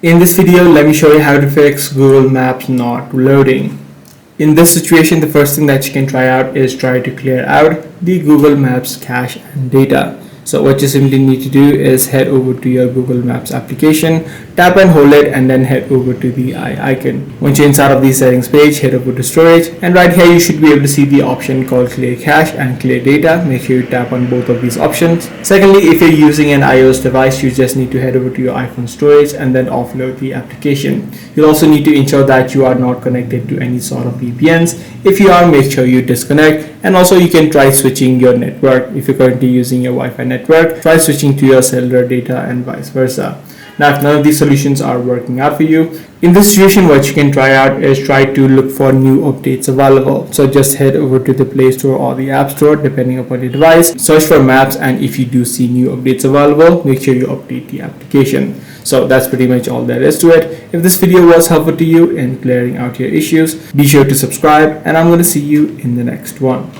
In this video, let me show you how to fix Google Maps not loading. In this situation, the first thing that you can try out is try to clear out the Google Maps cache and data. So what you simply need to do is head over to your Google Maps application, tap and hold it, and then head over to the eye icon. Once you're inside of the settings page, head over to storage, and right here you should be able to see the option called clear cache and clear data. Make sure you tap on both of these options. Secondly, if you're using an iOS device, you just need to head over to your iPhone storage and then offload the application. You'll also need to ensure that you are not connected to any sort of VPNs. If you are, make sure you disconnect, and also you can try switching your network. If you're currently using your Wi-Fi network, try switching to your cellular data and vice versa. Now, if none of these solutions are working out for you, in this situation, what you can try out is try to look for new updates available. So just head over to the Play Store or the App Store, depending upon your device, search for maps, and if you do see new updates available, make sure you update the application. So that's pretty much all there is to it. If this video was helpful to you in clearing out your issues, be sure to subscribe, and I'm going to see you in the next one.